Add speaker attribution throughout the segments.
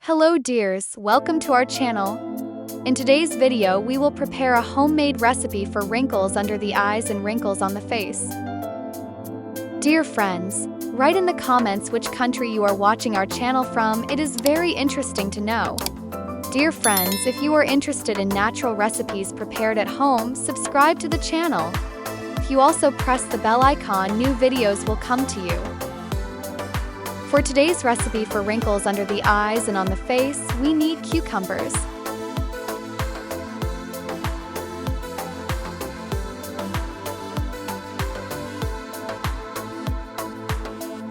Speaker 1: Hello dears, welcome to our channel. In today's video, we will prepare a homemade recipe for wrinkles under the eyes and wrinkles on the face. Dear friends, write in the comments which country you are watching our channel from. It is very interesting to know. Dear friends, if you are interested in natural recipes prepared at home, subscribe to the channel. If you also press the bell icon, new videos will come to you. For today's recipe for wrinkles under the eyes and on the face, we need cucumbers.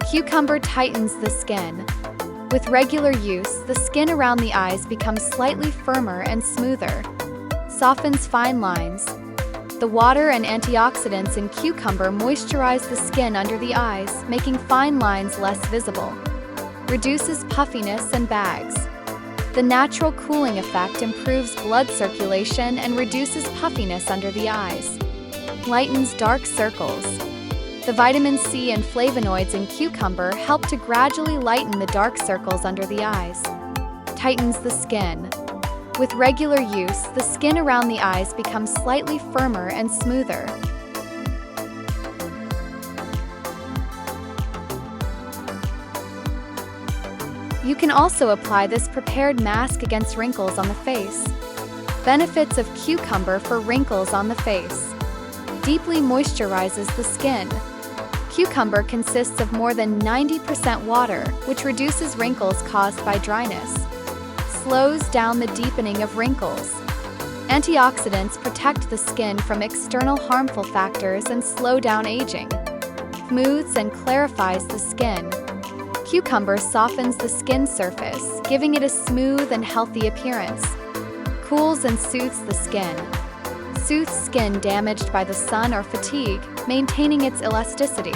Speaker 1: Cucumber tightens the skin. With regular use, the skin around the eyes becomes slightly firmer and smoother. Softens fine lines. The water and antioxidants in cucumber moisturize the skin under the eyes, making fine lines less visible. Reduces puffiness and bags. The natural cooling effect improves blood circulation and reduces puffiness under the eyes. Lightens dark circles. The vitamin C and flavonoids in cucumber help to gradually lighten the dark circles under the eyes. Tightens the skin. With regular use, the skin around the eyes becomes slightly firmer and smoother. You can also apply this prepared mask against wrinkles on the face. Benefits of cucumber for wrinkles on the face. Deeply moisturizes the skin. Cucumber consists of more than 90% water, which reduces wrinkles caused by dryness. Slows down the deepening of wrinkles. Antioxidants protect the skin from external harmful factors and slow down aging. Smooths and clarifies the skin. Cucumber softens the skin surface, giving it a smooth and healthy appearance. Cools and soothes the skin. Soothes skin damaged by the sun or fatigue, maintaining its elasticity.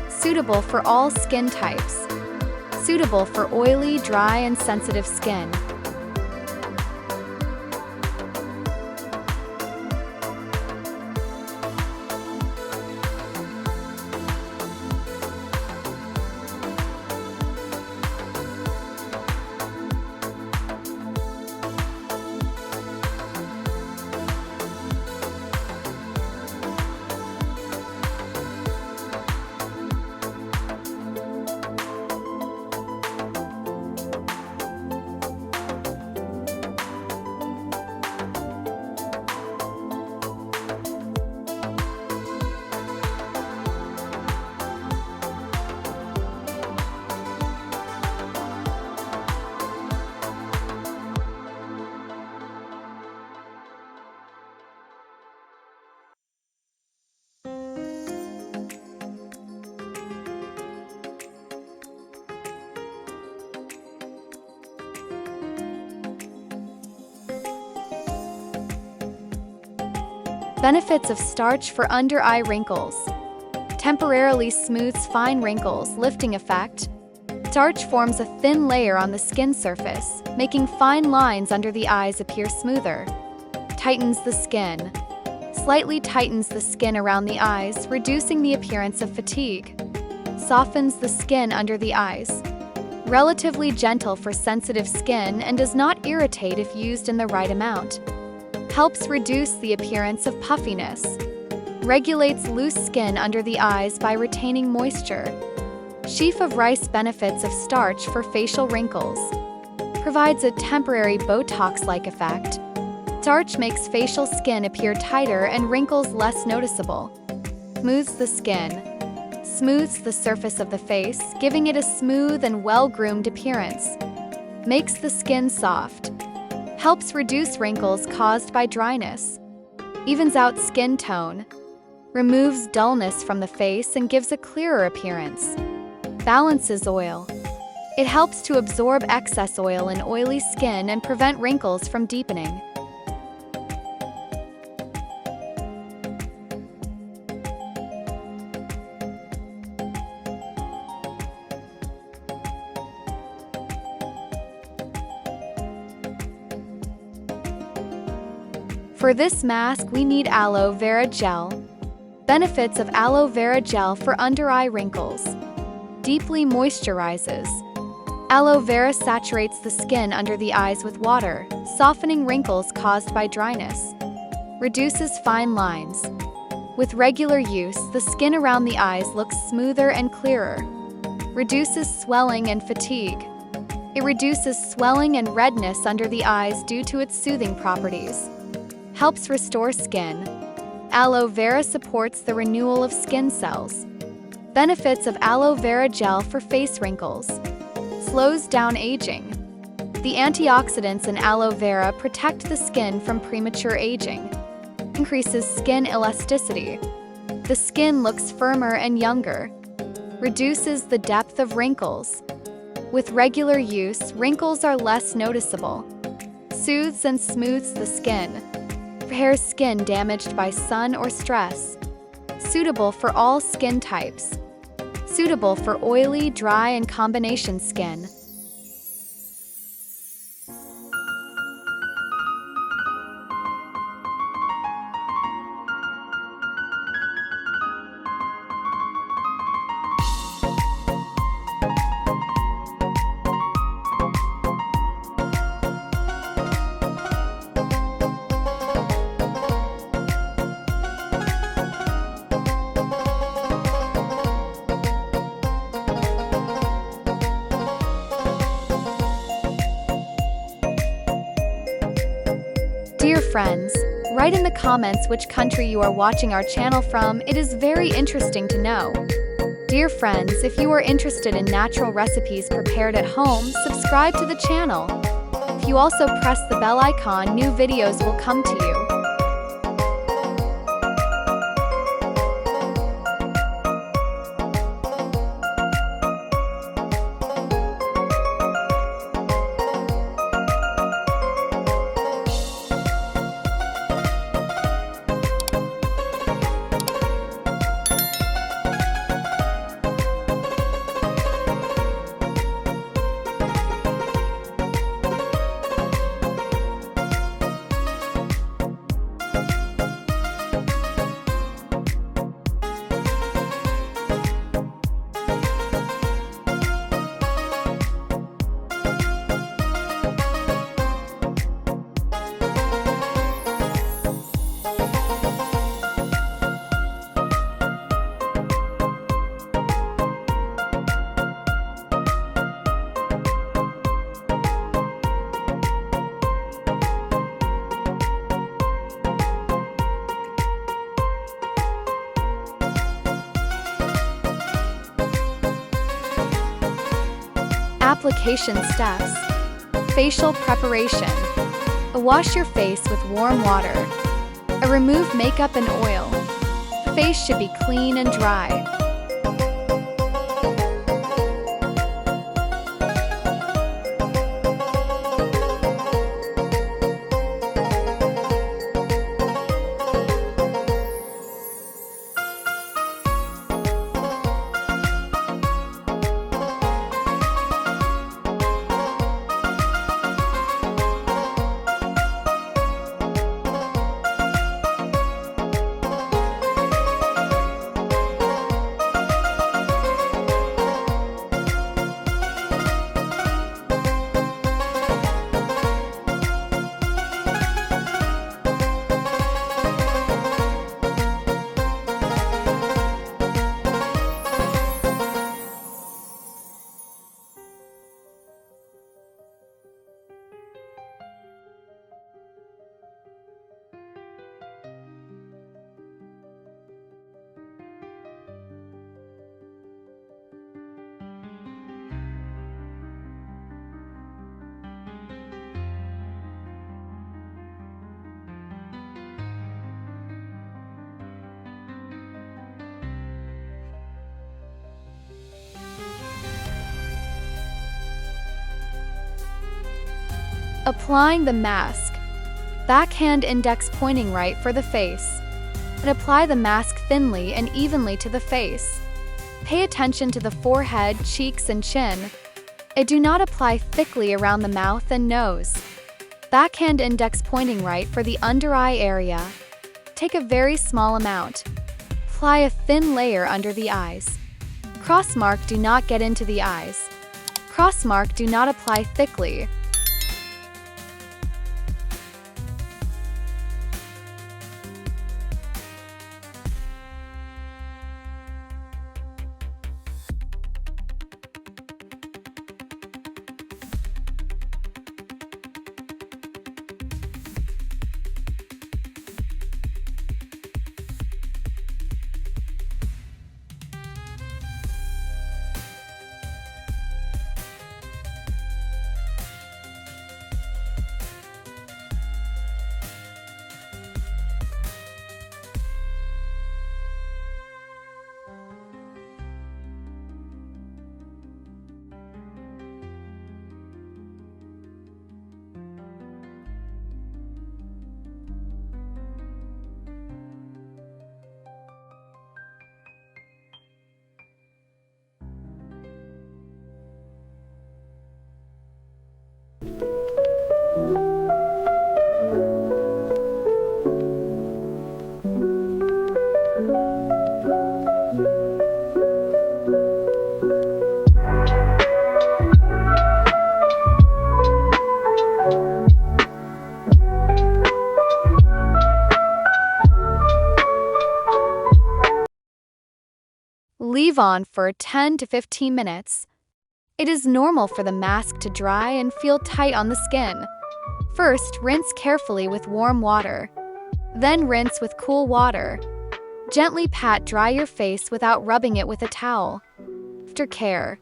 Speaker 1: Suitable for all skin types. Suitable for oily, dry, and sensitive skin. Benefits of starch for under-eye wrinkles. Temporarily smooths fine wrinkles, lifting effect. Starch forms a thin layer on the skin surface, making fine lines under the eyes appear smoother. Tightens the skin. Slightly tightens the skin around the eyes, reducing the appearance of fatigue. Softens the skin under the eyes. Relatively gentle for sensitive skin and does not irritate if used in the right amount. Helps reduce the appearance of puffiness. Regulates loose skin under the eyes by retaining moisture. Sheaf of rice. Benefits of starch for facial wrinkles. Provides a temporary Botox-like effect. Starch makes facial skin appear tighter and wrinkles less noticeable. Smooths the skin. Smooths the surface of the face, giving it a smooth and well-groomed appearance. Makes the skin soft. Helps reduce wrinkles caused by dryness. Evens out skin tone. Removes dullness from the face and gives a clearer appearance. Balances oil. It helps to absorb excess oil in oily skin and prevent wrinkles from deepening. For this mask, we need aloe vera gel. Benefits of aloe vera gel for under-eye wrinkles. Deeply moisturizes. Aloe vera saturates the skin under the eyes with water, softening wrinkles caused by dryness. Reduces fine lines. With regular use, the skin around the eyes looks smoother and clearer. Reduces swelling and fatigue. It reduces swelling and redness under the eyes due to its soothing properties. Helps restore skin. Aloe vera supports the renewal of skin cells. Benefits of aloe vera gel for face wrinkles. Slows down aging. The antioxidants in aloe vera protect the skin from premature aging. Increases skin elasticity. The skin looks firmer and younger. Reduces the depth of wrinkles. With regular use, wrinkles are less noticeable. Soothes and smooths the skin. Repairs skin damaged by sun or stress. Suitable for all skin types. Suitable for oily, dry, and combination skin. Dear friends, write in the comments which country you are watching our channel from. It is very interesting to know. Dear friends, if you are interested in natural recipes prepared at home, subscribe to the channel. If you also press the bell icon, new videos will come to you. Application steps. Facial preparation. Wash your face with warm water. Remove makeup and oil. The face should be clean and dry. Applying the mask. Backhand index pointing right for the face. And apply the mask thinly and evenly to the face. Pay attention to the forehead, cheeks, and chin. Do not apply thickly around the mouth and nose. Backhand index pointing right for the under eye area. Take a very small amount. Apply a thin layer under the eyes. Cross mark do not get into the eyes. Crossmark do not apply thickly. Leave on for 10 to 15 minutes. It is normal for the mask to dry and feel tight on the skin. First, rinse carefully with warm water. Then rinse with cool water. Gently pat dry your face without rubbing it with a towel. Aftercare.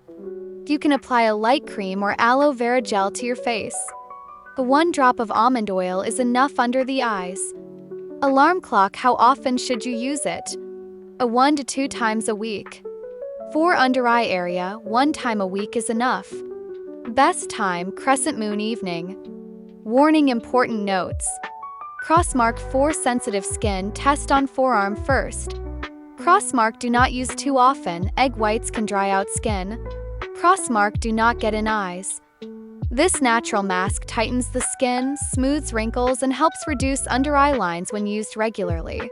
Speaker 1: You can apply a light cream or aloe vera gel to your face. The 1 drop of almond oil is enough under the eyes. Alarm clock. How often should you use it? 1 to 2 times a week. For under eye area, 1 time a week is enough. Best time, crescent moon evening. Warning: important notes. Crossmark for sensitive skin, test on forearm first. Crossmark do not use too often, egg whites can dry out skin. Crossmark do not get in eyes. This natural mask tightens the skin, smooths wrinkles, and helps reduce under eye lines when used regularly.